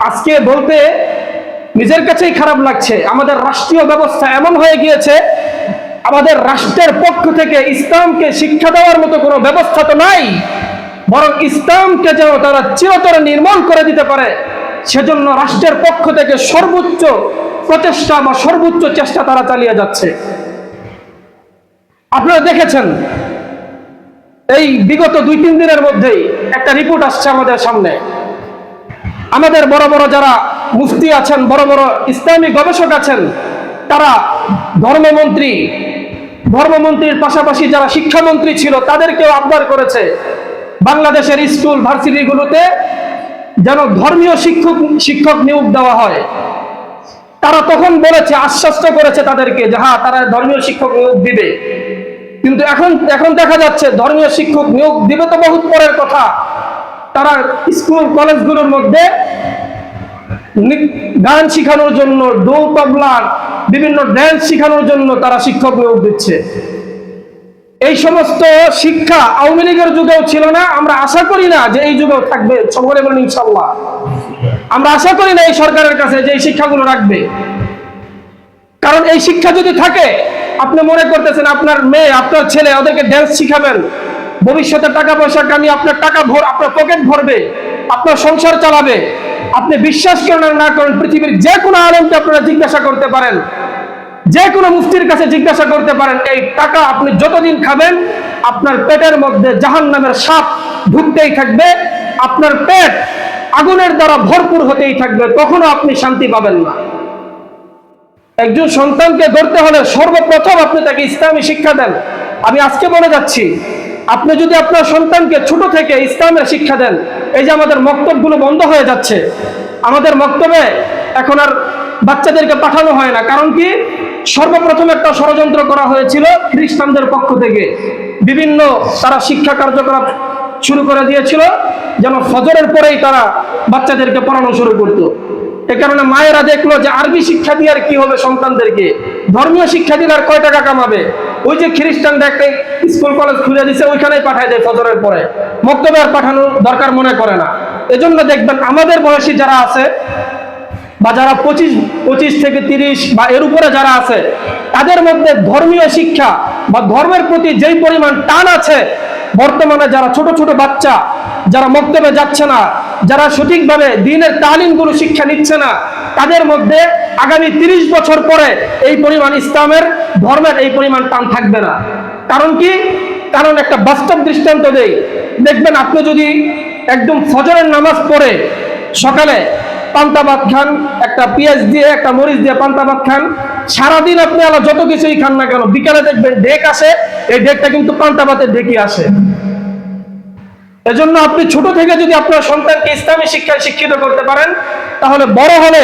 আজকে বলতে নিজের কাছেই খারাপ লাগছে, আমাদের রাষ্ট্রীয় ব্যবস্থা এমন হয়ে গিয়েছে, আমাদের রাষ্ট্রের পক্ষ থেকে ইসলামকে শিক্ষা দেওয়ার মতো কোনো ব্যবস্থা তো নাই, বরং ইসলামকে যেন তারা চিরতরে নির্মূল করে দিতে পারে সেজন্য রাষ্ট্রের পক্ষ থেকে সর্বোচ্চ প্রচেষ্টা বা সর্বোচ্চ চেষ্টা তারা চালিয়ে যাচ্ছে। আপনারা দেখেছেন এই বিগত 2-3 দিনের মধ্যেই একটা রিপোর্ট আসছে আমাদের সামনে। আমাদের বড় বড় যারা মুফতি আছেন, বড় বড় ইসলামী গবেষক আছেন, তারা ধর্মমন্ত্রীর পাশাপাশি যারা শিক্ষামন্ত্রী ছিল তাদেরকেও আহ্বান করেছে বাংলাদেশের স্কুল ভার্সিটিগুলোতে যেন ধর্মীয় শিক্ষক নিয়োগ দেওয়া হয়। তারা তখন বলেছে, আশ্বস্ত করেছে তাদেরকে যে হ্যাঁ তারা ধর্মীয় শিক্ষক নিয়োগ দিবে, কিন্তু এখন দেখা যাচ্ছে ধর্মীয় শিক্ষক নিয়োগ দিবে তো বহুত পরের কথা, তারা স্কুল কলেজগুলোর মধ্যে গান শিখানোর জন্য, দোল তবলা, বিভিন্ন ড্যান্স শিখানোর জন্য তারা শিক্ষক নিয়োগ দিচ্ছে। এই সমস্ত শিক্ষা আওয়ামী লীগের যুগেও ছিল না, আমরা আশা করি না যে এই যুগেও থাকবে। সকলে বলেন ইনশাআল্লাহ। আমরা আশা করি না এই সরকারের কাছে যে এই শিক্ষাগুলো রাখবে, কারণ এই শিক্ষা যদি থাকে, আপনি মনে করতেছেন আপনার মেয়ে, আপনার ছেলে ওদেরকে ড্যান্স শিখাবেন, ভবিষ্যতে টাকা পয়সা কামিয়ে আপনার আপনার পকেট ভরবে, আপনার সংসার চালাবে। আপনি বিশ্বাস করেন আর না করেন, পৃথিবীর যে কোনো আলেমকে আপনারা জিজ্ঞাসা করতে পারেন, যে কোনো মুফতির কাছে জিজ্ঞাসা করতে পারেন, এই টাকা আপনি যতদিন খাবেন আপনার পেটের মধ্যে জাহান্নামের সাপ ঢুকতেই থাকবে, আপনার পেট আগুনের দ্বারা ভরপুর হতেই থাকবে, কখনো আপনি শান্তি পাবেন না। একজন সন্তানকে গড়তে হলে সর্বপ্রথম আপনি তাকে ইসলামী শিক্ষা দেন। আমি আজকে বলে যাচ্ছি, আপনি যদি আপনার সন্তানকে ছোট থেকে ইসলামের শিক্ষা দেন, এই যে আমাদের মক্তবগুলো বন্ধ হয়ে যাচ্ছে, আমাদের মক্তবে এখন আর বাচ্চাদেরকে পাঠানো হয় না, কারণ কি? সর্বপ্রথম একটা ষড়যন্ত্র করা হয়েছিল খ্রিস্টানদের পক্ষ থেকে, বিভিন্ন তারা শিক্ষা কার্যকলাপ শুরু করে দিয়েছিল যেন ফজরের পরেই তারা বাচ্চাদেরকে পড়ানো শুরু করতো। এ কারণে মায়েরা দেখলো যে আরবি শিক্ষা দিয়ে আর কি হবে, সন্তানদেরকে ধর্মীয় শিক্ষা দিলে আর কয় টাকা কামাবে, ওই যে খ্রিস্টানরা একটা স্কুল কলেজ খুলে দিচ্ছে ওইখানেই পাঠায় দেয় ফজরের পরে, মক্তবে আর পাঠানোর দরকার মনে করে না। এজন্য দেখবেন আমাদের বয়সী যারা আছে বা যারা 25 থেকে 30 বা এর উপরে যারা আছে, তাদের মধ্যে ধর্মীয় শিক্ষা বা ধর্মের প্রতি যেই পরিমাণ টান আছে, বর্তমানে যারা ছোট ছোট বাচ্চা যারা মক্তবে যাচ্ছে না, যারা সঠিকভাবে দ্বীনের তালিমগুলো শিক্ষা নিচ্ছে না, তাদের মধ্যে আগামী 30 বছর পরে এই পরিমাণ ইসলামের ধর্মের এই পরিমাণ টান থাকবে না। কারণ কি? কারণ একটা বাস্তব দৃষ্টান্ত দেই, দেখবেন আপনি যদি একদম ফজরের নামাজ পড়ে সকালে পান্তা ভাত খান, একটা পেঁয়াজ দিয়ে একটা মরিচ দিয়ে পান্তা ভাত খান, সারাদিন আপনি আল্লাহ যত কিছুই খান না কেন, বিকালে দেখবেন ডেক আসে, এই ডেকটা কিন্তু পান্তা ভাতের ডেকই আসে। এজন্য আপনি ছোট থেকে যদি আপনার সন্তানকে ইসলামী শিক্ষায় শিক্ষিত করতে পারেন, তাহলে বড় হলে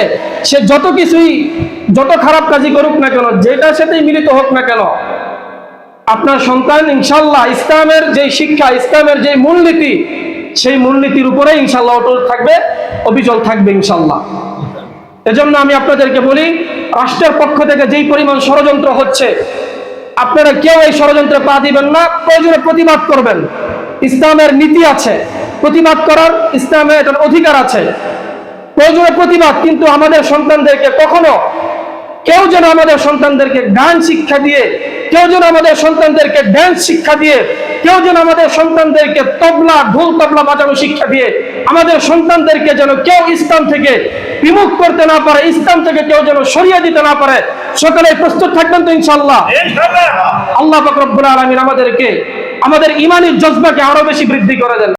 সে যত খারাপ কাজই করুক না কেন, যেটার সাথেই মিলিত হোক না কেন, আপনার সন্তান ইনশাআল্লাহ ইসলামের যে শিক্ষা, ইসলামের যে মূলনীতি, সেই মূলনীতির উপরে ইনশাআল্লাহ অটল থাকবে, অবিচল থাকবে ইনশাআল্লাহ। এজন্য আমি আপনাদেরকে বলি, রাষ্ট্রের পক্ষ থেকে যেই পরিমাণ ষড়যন্ত্র হচ্ছে, আপনারা কেউ এই ষড়যন্ত্রে পা দিবেন না, প্রয়োজনে প্রতিবাদ করবেন। ইসলামের নীতি আছে, প্রতিবাদ করার ইসলামের একটা অধিকার আছে, প্রয়োজনে প্রতিবাদ। কিন্তু আমাদের সন্তানদেরকে কখনো কেউ যেন আমাদের সন্তানদেরকে গান শিক্ষা দিয়ে, কেউ যেন আমাদের সন্তানদেরকে ড্যান্স শিক্ষা দিয়ে, কেউ যেন আমাদের সন্তানদেরকে ঢোল তবলা বাজানো শিক্ষা দিয়ে আমাদের সন্তানদেরকে যেন কেউ ইসলাম থেকে বিমুখ করতে না পারে, ইসলাম থেকে কেউ যেন সরিয়ে দিতে না পারে। সকলে প্রস্তুত থাকবেন তো ইনশাআল্লাহ? আল্লাহ পাক রব্বুল আলামিন আমাদের ইমানি জজবাকে আরো বেশি বৃদ্ধি করে দেন।